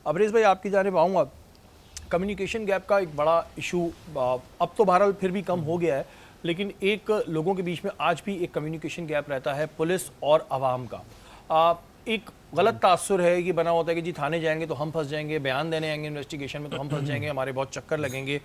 अबरेज़ भाई आपकी जानिब आऊँगा। कम्युनिकेशन गैप का एक बड़ा इशू अब तो बहरहाल फिर भी कम हो गया है, लेकिन एक लोगों के बीच में आज भी एक कम्युनिकेशन गैप रहता है पुलिस और आवाम का। एक गलत तासुर है कि बना होता है कि जी थाने जाएंगे तो हम फंस जाएंगे, बयान देने आएंगे इन्वेस्टिगेशन में तो हम फंस जाएंगे, हमारे बहुत चक्कर लगेंगे।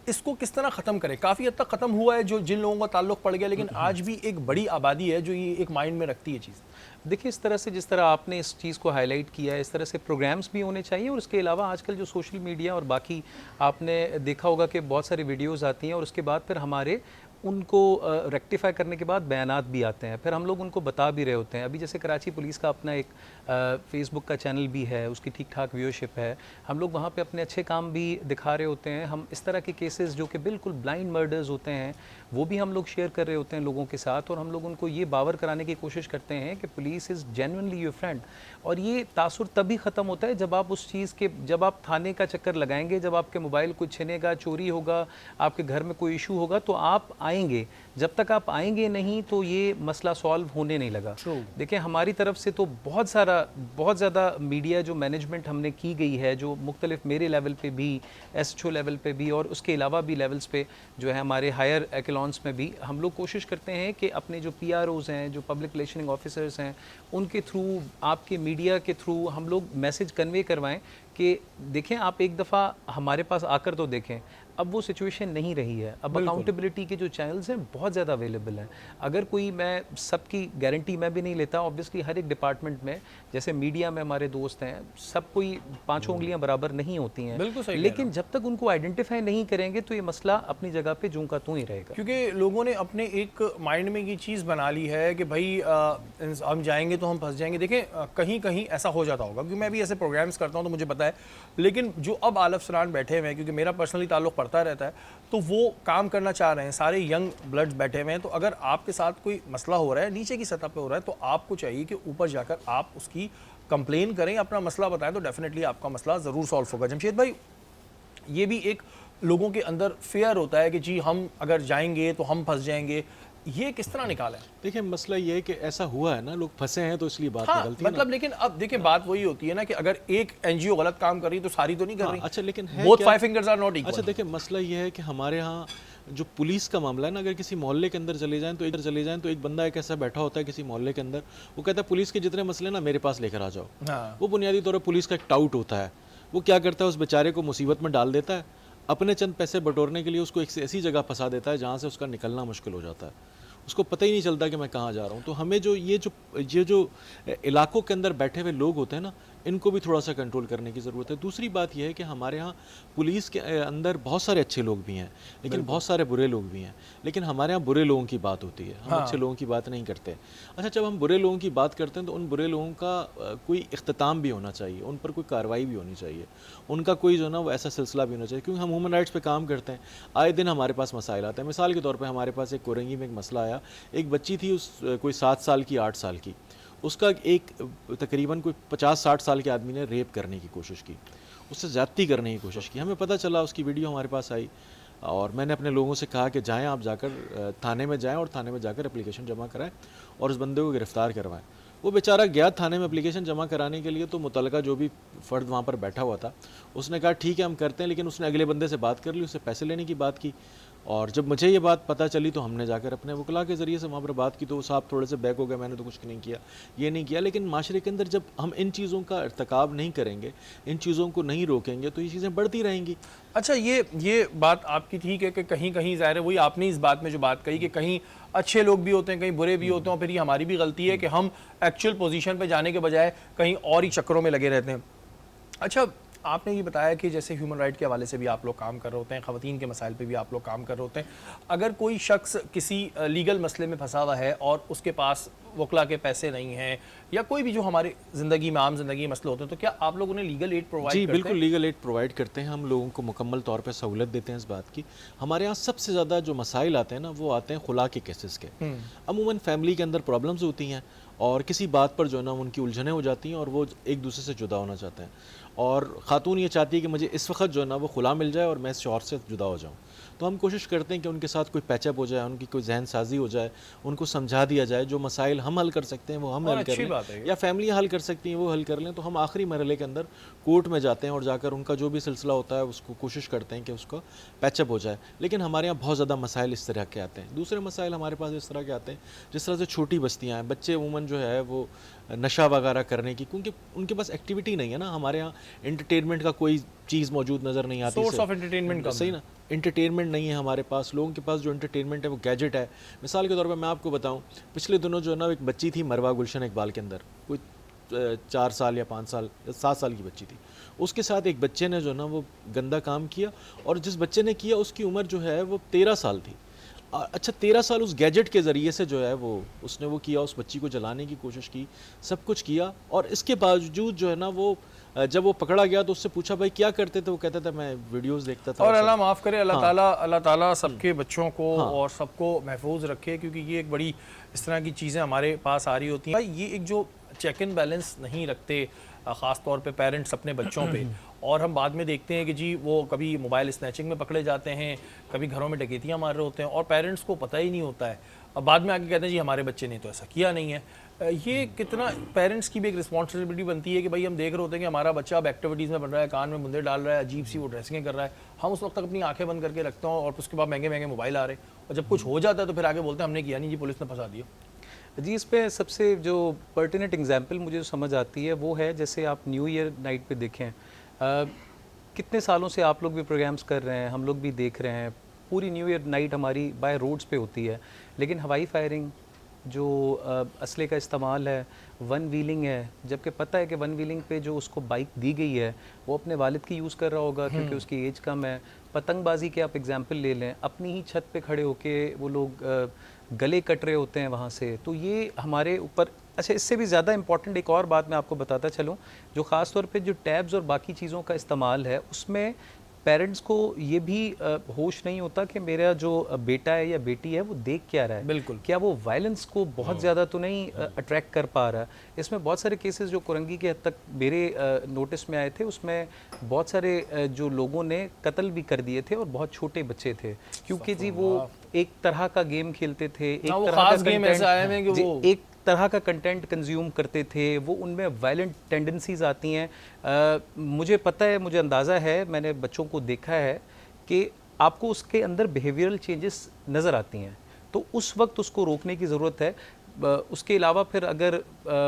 इसको किस तरह ख़त्म करें? काफ़ी हद तक ख़त्म हुआ है जो जिन लोगों का ताल्लुक पड़ गया, लेकिन आज भी एक बड़ी आबादी है जो ये एक माइंड में रखती है चीज़। देखिए, इस तरह से जिस तरह आपने इस चीज़ को हाईलाइट किया है, इस तरह से प्रोग्राम्स भी होने चाहिए। और इसके अलावा आजकल जो सोशल मीडिया और बाकी आपने देखा होगा कि बहुत सारी वीडियोज़ आती हैं और उसके बाद फिर हमारे उनको रेक्टिफाई करने के बाद बयानात भी आते हैं, फिर हम लोग उनको बता भी रहे होते हैं। अभी जैसे कराची पुलिस का अपना एक फेसबुक का चैनल भी है, उसकी ठीक ठाक व्यूअरशिप है, हम लोग वहाँ पे अपने अच्छे काम भी दिखा रहे होते हैं। हम इस तरह के केसेस जो कि बिल्कुल ब्लाइंड मर्डर्स होते हैं वो भी हम लोग शेयर कर रहे होते हैं लोगों के साथ, और हम लोग उनको ये बावर कराने की कोशिश करते हैं कि police is genuinely your friend. और ये तासुर तभी ख़त्म होता है जब आप उस चीज़ के, जब आप थाने का चक्कर लगाएंगे, जब आपके मोबाइल कुछ छिनेगा, चोरी होगा, आपके घर में कोई इशू होगा तो आप आएंगे। जब तक आप आएंगे नहीं तो ये मसला सॉल्व होने नहीं लगा। देखिए, हमारी तरफ से तो बहुत ज़्यादा मीडिया जो मैनेजमेंट हमने की गई है, जो मुख्तलिफ मेरे लेवल पे भी, एसएचओ लेवल पे भी और उसके अलावा भी लेवल्स पे जो है हमारे हायर एक्लॉन्स में भी, हम लोग कोशिश करते हैं कि अपने जो पीआरओज़ हैं, जो पब्लिक रिलेशनिंग ऑफिसर्स हैं, उनके थ्रू, आपके मीडिया के थ्रू हम लोग मैसेज कन्वे करवाएं कि देखें, आप एक दफ़ा हमारे पास आकर तो देखें। अब वो सिचुएशन नहीं रही है। अब अकाउंटेबिलिटी के जो चैनल्स हैं बहुत ज़्यादा अवेलेबल हैं। अगर कोई, मैं सबकी गारंटी मैं भी नहीं लेता, ऑब्वियसली हर एक डिपार्टमेंट में, जैसे मीडिया में हमारे दोस्त हैं, सब कोई पाँचों उंगलियां बराबर नहीं होती हैं, लेकिन जब तक उनको आइडेंटिफाई नहीं करेंगे तो ये मसला अपनी जगह पे जूं का तूं ही रहेगा। क्योंकि लोगों ने अपने एक माइंड में ये चीज़ बना ली है कि भाई हम जाएंगे तो हम फंस जाएंगे। देखें, कहीं कहीं ऐसा हो जाता होगा, क्योंकि मैं भी ऐसे प्रोग्राम्स करता हूं तो मुझे पता है। लेकिन जो अब आलफ सरान बैठे हुए हैं, क्योंकि मेरा पर्सनली ताल्लुक पड़ता रहता है, तो वो काम करना चाह रहे हैं, सारे यंग ब्लड्स बैठे हुए हैं। तो अगर आपके साथ कोई मसला हो रहा है, नीचे की सतह पे हो रहा है, तो आपको चाहिए कि ऊपर जाकर आप उसकी कंप्लेन करें, अपना मसला बताएं, तो डेफिनेटली आपका मसला ज़रूर सॉल्व होगा। जमशेद भाई, ये भी एक लोगों के अंदर फेयर होता है कि जी हम अगर जाएंगे तो हम फंस जाएंगे, ये किस तरह निकाला है? देखिए, मसला ये है कि ऐसा हुआ है ना, लोग फंसे हैं तो इसलिए बात हाँ, निकलती मतलब है। लेकिन अब देखिए, बात वही होती है ना कि अगर एक एनजीओ गलत काम कर रही है तो सारी तो नहीं कर रही। अच्छा, लेकिन है both five fingers are not equal. अच्छा, देखिए, मसला ये है कि हमारे यहाँ जो पुलिस का मामला है ना, अगर किसी मोहल्ले के अंदर चले जाएं तो एक बंदा एक ऐसा बैठा होता है किसी मोहल्ले के अंदर, वो कहता है पुलिस के जितने मसले ना मेरे पास लेकर आ जाओ। हाँ। वो बुनियादी तौर पर पुलिस का एक टाउट होता है। वो क्या करता है, उस बेचारे को मुसीबत में डाल देता है, अपने चंद पैसे बटोरने के लिए उसको एक ऐसी जगह फंसा देता है जहाँ से उसका निकलना मुश्किल हो जाता है। उसको पता ही नहीं चलता कि मैं कहाँ जा रहा हूँ। तो हमें जो ये जो इलाकों के अंदर बैठे हुए लोग होते हैं ना, इनको भी थोड़ा सा कंट्रोल करने की ज़रूरत है। दूसरी बात यह है कि हमारे यहाँ पुलिस के अंदर बहुत सारे अच्छे लोग भी हैं, लेकिन बहुत सारे बुरे लोग भी हैं। लेकिन हमारे यहाँ बुरे लोगों की बात होती है, हम अच्छे लोगों की बात नहीं करते। अच्छा, जब हम बुरे लोगों की बात करते हैं तो उन बुरे लोगों का कोई इख्तिताम भी होना चाहिए, उन पर कोई कार्रवाई भी होनी चाहिए, उनका कोई जो ना वो ऐसा सिलसिला भी होना चाहिए, क्योंकि हम ह्यूमन राइट्स पे काम करते हैं। आए दिन हमारे पास मसाइल आते हैं। मिसाल के तौर पर हमारे पास एक कोरंगी में एक मसला आया, एक बच्ची थी, उस कोई 7 साल की, 8 साल की, उसका एक तकरीबन कोई 50-60 साल के आदमी ने रेप करने की कोशिश की, उससे ज़्यादती करने की कोशिश की। हमें पता चला, उसकी वीडियो हमारे पास आई और मैंने अपने लोगों से कहा कि जाएं, आप जाकर थाने में जाएं और थाने में जाकर एप्लीकेशन जमा कराएं और उस बंदे को गिरफ़्तार करवाएं। वो बेचारा गया थाने में एप्लीकेशन जमा कराने के लिए, तो मुतलका जो भी फ़र्द वहाँ पर बैठा हुआ था उसने कहा ठीक है हम करते हैं, लेकिन उसने अगले बंदे से बात कर ली, उससे पैसे लेने की बात की। और जब मुझे ये बात पता चली तो हमने जाकर अपने वकला के ज़रिए से वहाँ पर बात की, तो साहब थोड़े से बैक हो गए, मैंने तो कुछ नहीं किया, ये नहीं किया। लेकिन माशरे के अंदर जब हम इन चीज़ों का इर्तिकाब नहीं करेंगे, इन चीज़ों को नहीं रोकेंगे, तो ये चीज़ें बढ़ती रहेंगी। अच्छा, ये बात आपकी ठीक है कि कहीं कहीं ज़ाहिर है, वही आपने इस बात में जो बात कही कि कहीं अच्छे लोग भी होते हैं, कहीं बुरे भी होते हैं, और फिर ये हमारी भी गलती है कि हम एक्चुअल पोजीशन पे जाने के बजाय कहीं और ही चक्करों में लगे रहते हैं। अच्छा, आपने ये बताया कि जैसे ह्यूमन राइट के हवाले से भी आप लोग काम कर रहे होते हैं, ख़वातीन के मसाइल पे भी आप लोग काम कर रहे होते हैं। अगर कोई शख्स किसी लीगल मसले में फंसा हुआ है और उसके पास वकला के पैसे नहीं हैं, या कोई भी जो हमारे ज़िंदगी में, आम ज़िंदगी में मसले होते हैं, तो क्या आप लोग उन्हें लीगल एड प्रोवाइड करते हैं? जी बिल्कुल, लीगल एड प्रोवाइड करते हैं। हम लोगों को मुकम्मल तौर पे सहूलत देते हैं इस बात की। हमारे यहाँ सबसे ज़्यादा जो मसाइल आते हैं ना, वो आते हैं खुला के केसेस के। अमूमन फैमिली के अंदर प्रॉब्लम्स होती हैं और किसी बात पर जो है ना उनकी उलझनें हो जाती हैं और वो एक दूसरे से जुदा होना चाहते हैं। और ख़ातून ये चाहती है कि मुझे इस वक्त जो है ना वो खुला मिल जाए और मैं इस शौहर से जुदा हो जाऊँ। तो हम कोशिश करते हैं कि उनके साथ कोई पैचअप हो जाए, उनकी कोई जहन साजी हो जाए, उनको समझा दिया जाए, जो मसाइल हम हल कर सकते हैं वो हम और हल कर अच्छी लें, बात है ये। या फैमिलियाँ हल कर सकती हैं वो हल कर लें। तो हम आखिरी मरहले के अंदर कोर्ट में जाते हैं और जाकर उनका जो भी सिलसिला होता है उसको कोशिश करते हैं कि उसका पैचअप हो जाए। लेकिन हमारे यहाँ बहुत ज़्यादा मसाइल इस तरह के आते हैं। दूसरे मसाइल हमारे पास इस तरह के आते हैं, जिस तरह से छोटी बस्तियाँ हैं, बच्चे अमूमन जो है वो नशा वगैरह करने की, क्योंकि उनके पास एक्टिविटी नहीं है ना। हमारे यहाँ एंटरटेनमेंट का कोई चीज़ मौजूद नज़र नहीं आती। सोर्स ऑफ एंटरटेनमेंट का सही ना, एंटरटेनमेंट नहीं है हमारे पास। लोगों के पास जो एंटरटेनमेंट है वो गैजेट है। मिसाल के तौर पर मैं आपको बताऊं, पिछले दिनों जो है ना एक बच्ची थी मरवा गुलशन इकबाल के अंदर, कोई 4 साल या 5 साल या 7 साल की बच्ची थी। उसके साथ एक बच्चे ने जो है ना वो गंदा काम किया, और जिस बच्चे ने किया उसकी उम्र जो है वो 13 साल थी। अच्छा 13 साल उस गैजेट के ज़रिए से जो है वो उसने वो किया, उस बच्ची को जलाने की कोशिश की, सब कुछ किया। और इसके बावजूद जो है ना वो जब वो पकड़ा गया तो उससे पूछा भाई क्या करते थे, वो कहता था मैं वीडियोस देखता था। और अल्लाह माफ़ करे, अल्लाह ताला सबके बच्चों को हाँ। और सबको महफूज रखे, क्योंकि ये एक बड़ी इस तरह की चीज़ें हमारे पास आ रही होती हैं। ये एक जो चेक एंड बैलेंस नहीं रखते ख़ास तौर पे पेरेंट्स अपने बच्चों पे, और हम बाद में देखते हैं कि जी वो कभी मोबाइल स्नैचिंग में पकड़े जाते हैं, कभी घरों में डकैतियाँ मार रहे होते हैं, और पेरेंट्स को पता ही नहीं होता है। अब बाद में आके कहते हैं जी हमारे बच्चे ने तो ऐसा किया नहीं है। ये कितना पेरेंट्स की भी एक रिस्पॉन्सिबिलिटी बनती है कि भाई हम देख रहे होते हैं कि हमारा बच्चा अब एक्टिविटीज़ में बन रहा है, कान में मुंदे डाल रहा है, अजीब सी वो ड्रेसिंगें कर रहा है, हम उस वक्त तक अपनी आंखें बंद करके रखते हैं, और उसके बाद महंगे महंगे मोबाइल आ रहे हैं, और जब कुछ हो जाता है तो फिर आगे बोलते हैं हमने किया नहीं जी, पुलिस ने फंसा दिया। जी, इस पे सबसे जो पर्टिनेंट एग्जांपल मुझे जो समझ आती है वो है, जैसे आप न्यू ईयर नाइट पे देखें, कितने सालों से आप लोग भी प्रोग्राम्स कर रहे हैं, हम लोग भी देख रहे हैं, पूरी न्यू ईयर नाइट हमारी बाय रोड्स पे होती है, लेकिन हवाई फायरिंग, जो असले का इस्तेमाल है, वन व्हीलिंग है, जबकि पता है कि वन व्हीलिंग पे जो उसको बाइक दी गई है वो अपने वालिद की यूज़ कर रहा होगा क्योंकि उसकी एज कम है। पतंगबाजी के आप एग्जांपल ले लें, अपनी ही छत पे खड़े होके वो लोग गले कट रहे होते हैं वहाँ से। तो ये हमारे ऊपर, अच्छा इससे भी ज़्यादा इंपॉर्टेंट एक और बात मैं आपको बताता चलूँ, जो ख़ास तौर पे जो टैब्स और बाकी चीज़ों का इस्तेमाल है उसमें पेरेंट्स को ये भी होश नहीं होता कि मेरा जो बेटा है या बेटी है वो देख क्या रहा है, बिल्कुल। क्या वो वायलेंस को बहुत ज़्यादा तो नहीं अट्रैक्ट कर पा रहा है। इसमें बहुत सारे केसेस जो कुरंगी के हद तक मेरे नोटिस में आए थे, उसमें बहुत सारे जो लोगों ने कत्ल भी कर दिए थे और बहुत छोटे बच्चे थे, क्योंकि जी वो एक तरह का गेम खेलते थे, एक वो तरह खास का गेम ऐसा आया है कि जी, वो एक तरह का कंटेंट कंज्यूम करते थे, वो उनमें वायलेंट टेंडेंसीज आती हैं। मुझे पता है, मुझे अंदाज़ा है, मैंने बच्चों को देखा है कि आपको उसके अंदर बिहेवियरल चेंजेस नज़र आती हैं, तो उस वक्त उसको रोकने की ज़रूरत है। उसके अलावा फिर अगर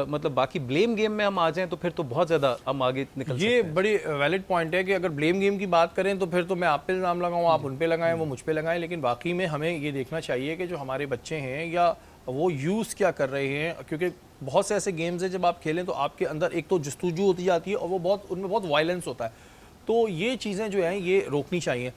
मतलब बाकी ब्लेम गेम में हम आ जाएं तो फिर तो बहुत ज़्यादा हम आगे निकल सकते हैं। ये बड़ी वैलिड पॉइंट है कि अगर ब्लेम गेम की बात करें तो फिर तो मैं आप पे इल्ज़ाम लगाऊं, आप उन पे लगाएं, वो मुझ पे लगाएं, लेकिन वाकई में हमें ये देखना चाहिए कि जो हमारे बच्चे हैं या वो यूज़ क्या कर रहे हैं, क्योंकि बहुत से ऐसे गेम्स हैं जब आप खेलें तो आपके अंदर एक तो जस्तुजू होती जाती है और वो बहुत उनमें बहुत वायलेंस होता है, तो ये चीज़ें जो हैं ये रोकनी चाहिए।